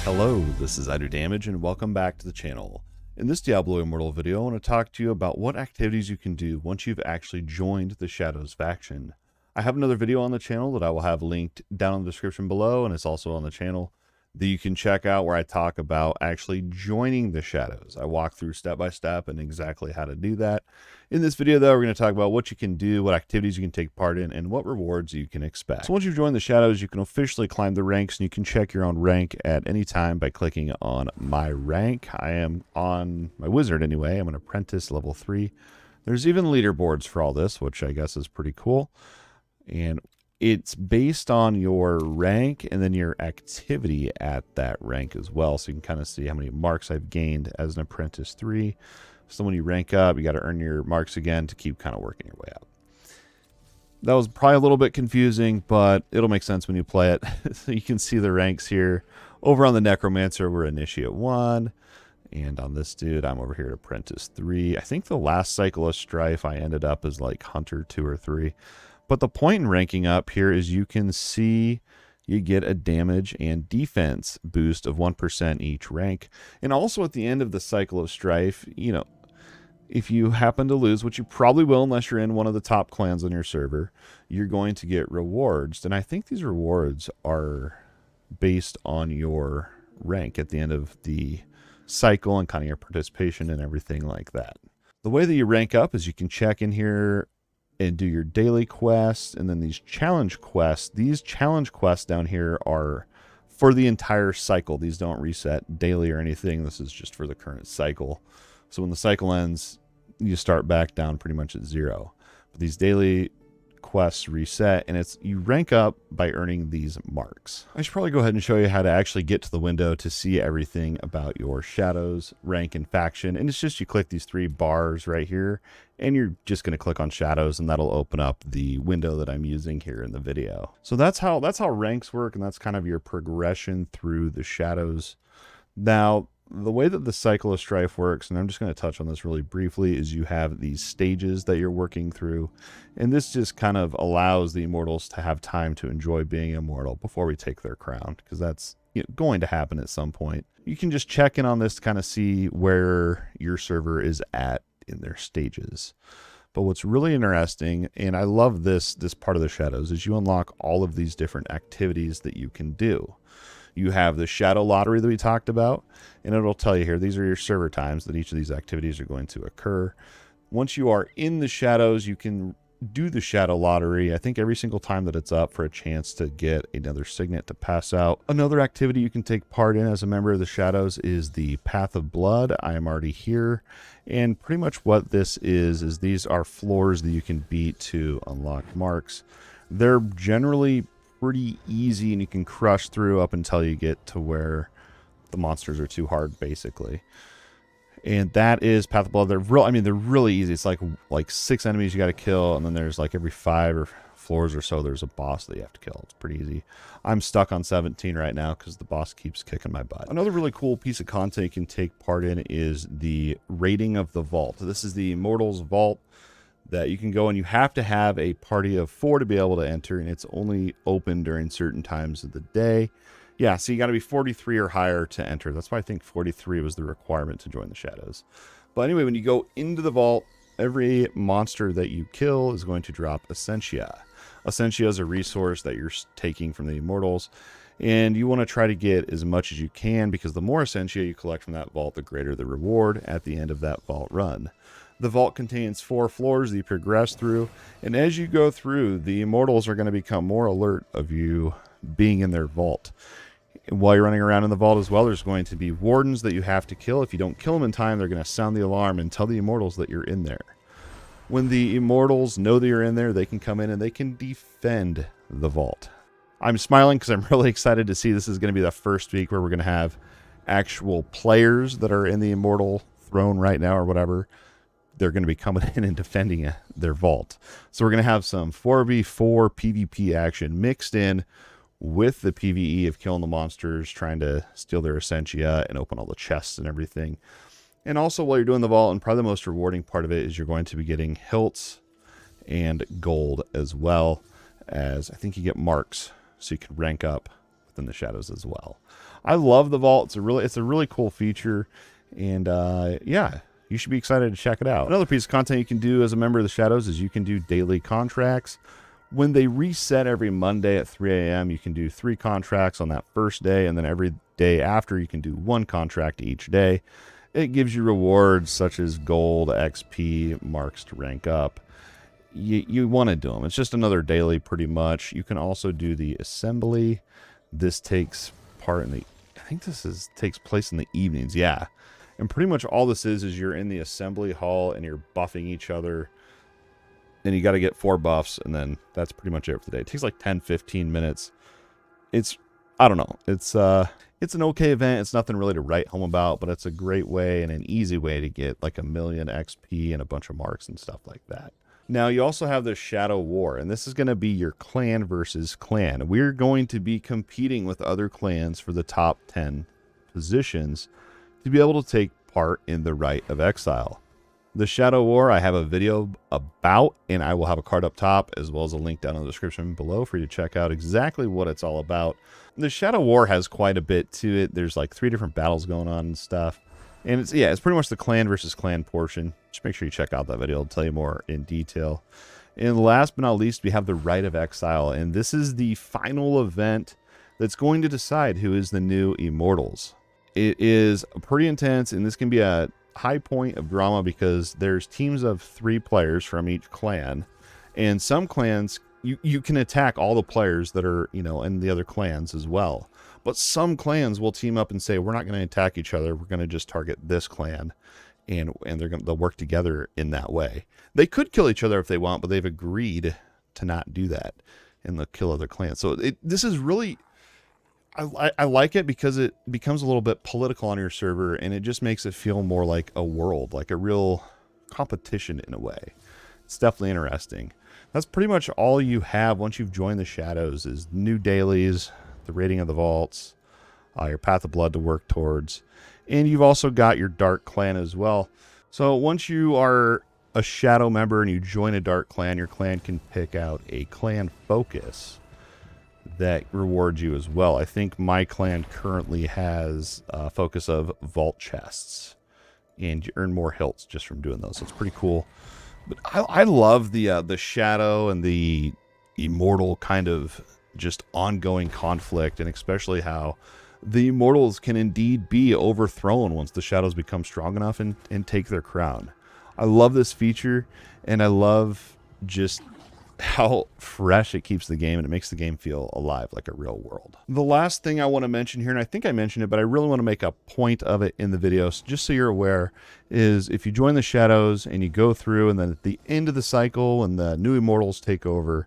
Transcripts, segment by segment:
Hello, this is Idodmg and welcome back to the channel. In this Diablo Immortal video, I want to talk to you about what activities you can do once you've actually joined the Shadows faction. I have another video on the channel that I will have linked down in the description below, and it's also on the channel that you can check out where I talk about actually joining the Shadows. I walk through step by step and exactly how to do that. In this video though, we're going to talk about what you can do, what activities you can take part in, and what rewards you can expect. So once you've joined the Shadows, you can officially climb the ranks, and you can check your own rank at any time by clicking on My Rank. I am on my Wizard anyway. I'm an Apprentice level 3. There's even leaderboards for all this, which I guess is pretty cool. And it's based on your rank and then your activity at that rank as well. So you can kind of see how many marks I've gained as an Apprentice 3. So when you rank up, you got to earn your marks again to keep kind of working your way up. That was probably a little bit confusing, but it'll make sense when you play it. So you can see the ranks here. Over on the Necromancer, we're Initiate 1. And on this dude, I'm over here at Apprentice 3. I think the last cycle of Strife, I ended up as like Hunter 2 or 3. But the point in ranking up here is you can see you get a damage and defense boost of 1% each rank. And also at the end of the cycle of Strife, you know, if you happen to lose, which you probably will unless you're in one of the top clans on your server, you're going to get rewards. And I think these rewards are based on your rank at the end of the cycle and kind of your participation and everything like that. The way that you rank up is you can check in here and do your daily quests, and then these challenge quests. These challenge quests down here are for the entire cycle. These don't reset daily or anything. This is just for the current cycle. So when the cycle ends, you start back down pretty much at 0. But these daily quests reset, and it's you rank up by earning these marks. I should probably go ahead and show you how to actually get to the window to see everything about your Shadows, rank, and faction. And it's just you click these 3 bars right here, and you're just going to click on Shadows, and that'll open up the window that I'm using here in the video. So that's how ranks work, and that's kind of your progression through the Shadows. Now, the way that the cycle of Strife works, and I'm just going to touch on this really briefly, is you have these stages that you're working through, and this just kind of allows the Immortals to have time to enjoy being immortal before we take their crown, because that's going to happen at some point. You can just check in on this to kind of see where your server is at in their stages. But what's really interesting, and I love this part of the Shadows, is you unlock all of these different activities that you can do. You have the Shadow Lottery that we talked about, and it'll tell you here, these are your server times that each of these activities are going to occur. Once you are in the Shadows, you can do the Shadow Lottery, I think every single time that it's up, for a chance to get another signet to pass out. Another activity you can take part in as a member of the Shadows is the Path of Blood. I am already here, and pretty much what this is these are floors that you can beat to unlock marks. They're generally pretty easy, and you can crush through up until you get to where the monsters are too hard, basically. And that is Path of Blood. They're really easy. It's like 6 enemies you got to kill, and then there's like every 5 or floors or so there's a boss that you have to kill. It's pretty easy. I'm stuck on 17 right now because the boss keeps kicking my butt. Another really cool piece of content you can take part in is the raiding of the vault. So this is the Immortals Vault that you can go, and you have to have a party of 4 to be able to enter, and it's only open during certain times of the day. Yeah, so you got to be 43 or higher to enter. That's why I think 43 was the requirement to join the Shadows. But anyway, when you go into the vault, every monster that you kill is going to drop Essentia. Essentia is a resource that you're taking from the Immortals, and you want to try to get as much as you can, because the more Essentia you collect from that vault, the greater the reward at the end of that vault run. The vault contains 4 floors that you progress through, and as you go through, the Immortals are going to become more alert of you being in their vault. And while you're running around in the vault as well, there's going to be wardens that you have to kill. If you don't kill them in time, they're going to sound the alarm and tell the Immortals that you're in there. When the Immortals know that you're in there, they can come in and they can defend the vault. I'm smiling because I'm really excited to see this is going to be the first week where we're going to have actual players that are in the Immortal throne right now or whatever. They're going to be coming in and defending their vault. So we're going to have some 4v4 PvP action mixed in with the PvE of killing the monsters, trying to steal their Essentia and open all the chests and everything. And also, while you're doing the vault, and probably the most rewarding part of it, is you're going to be getting hilts and gold, as well as I think you get marks, so you can rank up within the shadows as well. I love the vault. It's a really cool feature, and yeah, you should be excited to check it out. Another piece of content you can do as a member of the shadows is you can do daily contracts. When they reset every Monday at 3 a.m., you can do 3 contracts on that first day, and then every day after you can do 1 contract each day. It gives you rewards such as gold, XP, marks to rank up. You want to do them. It's just another daily pretty much. You can also do the assembly. This takes part in the, I think this takes place in the evenings, yeah. And pretty much all this is you're in the assembly hall and you're buffing each other. And you got to get 4 buffs, and then that's pretty much it for the day. It takes like 10-15 minutes. It's, I don't know. It's an okay event. It's nothing really to write home about, but it's a great way and an easy way to get like 1,000,000 XP and a bunch of marks and stuff like that. Now, you also have the Shadow War, and this is going to be your clan versus clan. We're going to be competing with other clans for the top 10 positions to be able to take part in the Rite of Exile. The Shadow War, I have a video about, and I will have a card up top as well as a link down in the description below for you to check out exactly what it's all about. The Shadow War has quite a bit to it. There's like 3 different battles going on and stuff. And it's pretty much the clan versus clan portion. Just make sure you check out that video. I'll tell you more in detail. And last but not least, we have the Rite of Exile. And this is the final event that's going to decide who is the new Immortals. It is pretty intense, and this can be a high point of drama because there's teams of 3 players from each clan. And some clans, you can attack all the players that are, in the other clans as well. But some clans will team up and say, we're not going to attack each other. We're going to just target this clan. And they'll work together in that way. They could kill each other if they want, but they've agreed to not do that. And they'll kill other clans. So this is really, I like it because it becomes a little bit political on your server. And it just makes it feel more like a world, like a real competition in a way. It's definitely interesting. That's pretty much all you have once you've joined the Shadows is new dailies, the rating of the vaults, your path of blood to work towards, and you've also got your dark clan as well. So once you are a Shadow member and you join a dark clan, your clan can pick out a clan focus that rewards you as well. I think my clan currently has a focus of vault chests, and you earn more hilts just from doing those. So it's pretty cool. But I love the Shadow and the Immortal kind of just ongoing conflict, and especially how the Immortals can indeed be overthrown once the Shadows become strong enough and take their crown. I love this feature, and I love just how fresh it keeps the game, and it makes the game feel alive like a real world. The last thing I want to mention here, and I think I mentioned it, but I really want to make a point of it in the video, so just so you're aware, is if you join the Shadows and you go through, and then at the end of the cycle and the new Immortals take over,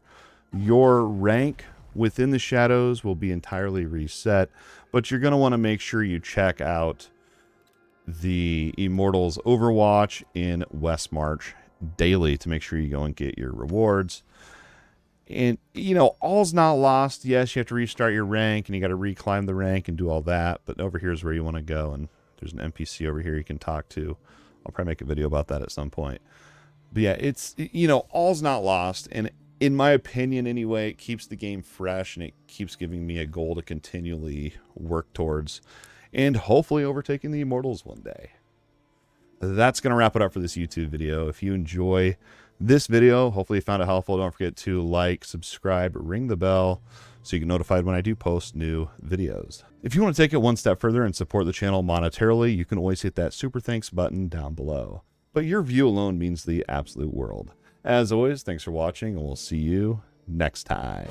your rank within the Shadows will be entirely reset, but you're going to want to make sure you check out the Immortals Overwatch in Westmarch daily to make sure you go and get your rewards. And, all's not lost. Yes, you have to restart your rank, and you got to reclimb the rank and do all that, but over here is where you want to go, and there's an NPC over here you can talk to. I'll probably make a video about that at some point. But yeah, it's, all's not lost, and in my opinion anyway, it keeps the game fresh, and it keeps giving me a goal to continually work towards, and hopefully overtaking the Immortals one day. That's going to wrap it up for this YouTube video. If you enjoy this video, hopefully you found it helpful. Don't forget to like, subscribe, ring the bell so you get notified when I do post new videos. If you want to take it one step further and support the channel monetarily, you can always hit that super thanks button down below. But your view alone means the absolute world. As always, thanks for watching, and we'll see you next time.